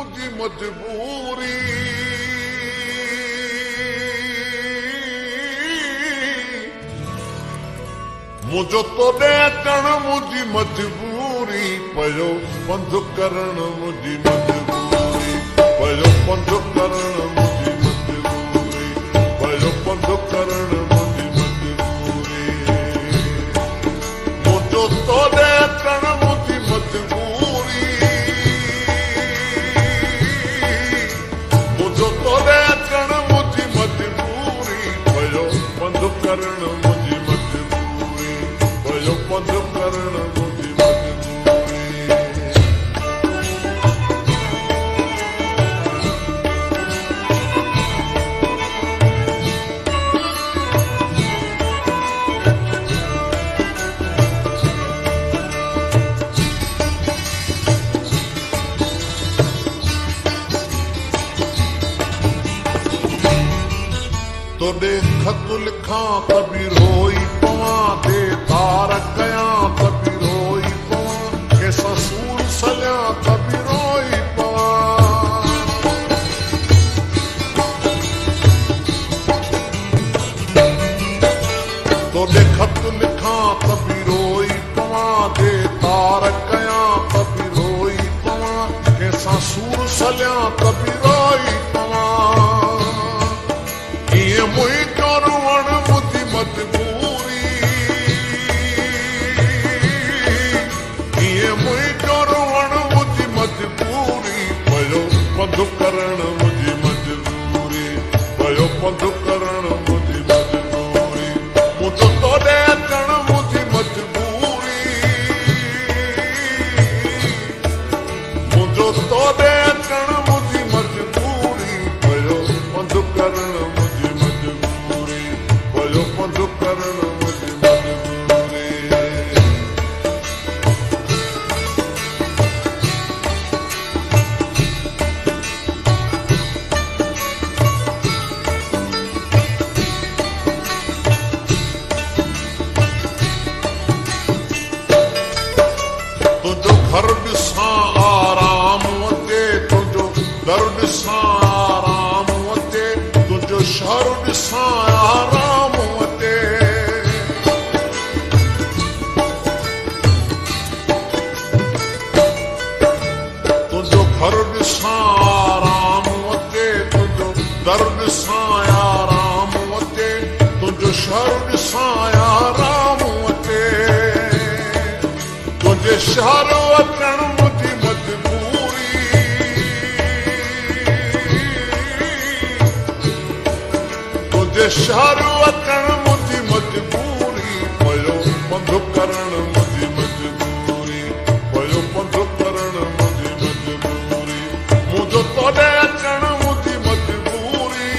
मुझी मजबूरी मुझो तोड़े अचण मुझी मजबूरी पयो पंध करण मुझी मजबूरी पयो पंध करण मुझी मजबूरी पयो पंध करण मुझी मजबूरी मुझो तोड़े अचण मुझी मजबूरी मुझो तोड़े अचण मुझी मजबूरी पयो पंध करण मुझी मजबूरी पयो पंध करण मुझी मजबूरी तोड़े खत लिखा तभी रोई पवा दे तार कया तभी रोई पवा के ससूर सलिया तभी रोई पवा तोड़े खत लिखा तभी रोई पवा दे तार कया तभी रोई पवा के ससूर सलिया तभी रोई पवा ये मुई करुण मुझी मजबूरी ये मुई करुण मुझी मजबूरी पयो पंध करण मुझी मजबूरी पयो पंध करण मुझी मजबूरी मुझो तोड़े अचण मुझी मजबूरी मुझो तोड़े अचण मुझी मजबूरी पयो पंध करण मुझी मजबूरी पयो पंध करण मुझी मजबूरी तुझो घर ॾिसां आराम अचे तुझो दर ॾिसां आराम अचे तुझो शहर ॾिसां आराम अचे तुझो घर ॾिसां आराम अचे तुझो दर ॾिसां आराम अचे तुझो शहर ॾिसां आराम अचे तुझे शहर अचण मुझी मजबूरी तुझे शहर अचण मुझी मजबूरी पयो पंध करण मुझी मजबूरी पयो पंध करण मुझी मजबूरी मुझो तोड़े अचण मुझी मजबूरी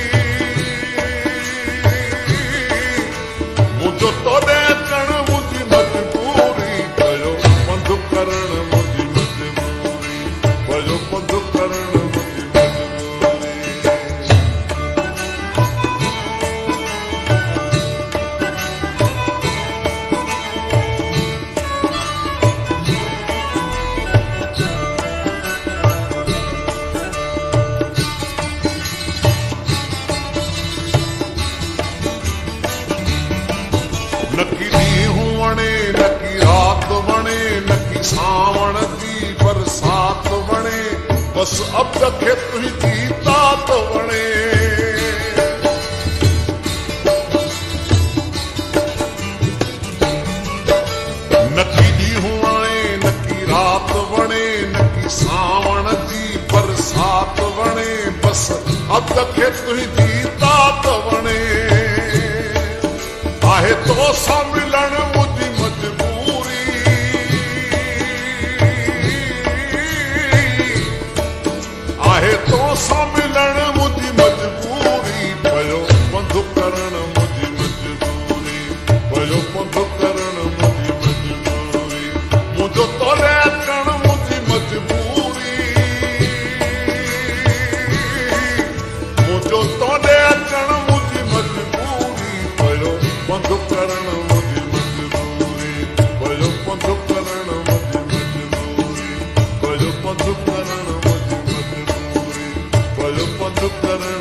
मुझो तोड़े अचण मुझी मजबूरी पयो पंध करण मुझी मजबूरी पयो पंध करण मुझी मजबूरी नकी ॾींहुं वणे नकी रात वणे नकी सावण जी बरसात वणे बस अब खे तुंहिंजी तात वणे नकी ॾींहुं वणे नकी रात वणे नकी सावण जी बरसात वणे बस अब खे तुंहिंजी तात वणे आहे तो सां मिलण मुझी मजबूरी आहे तो सां मिलण मुझी मजबूरी पयो पंध करण मुझी मजबूरी पयो पंध करण मुझी मजबूरी मुझो तोड़े अचण मुझी मजबूरी मुझो तोड़े अचण मुझी मजबूरी पयो पंध करण मुझी मजबूरी पद पद करण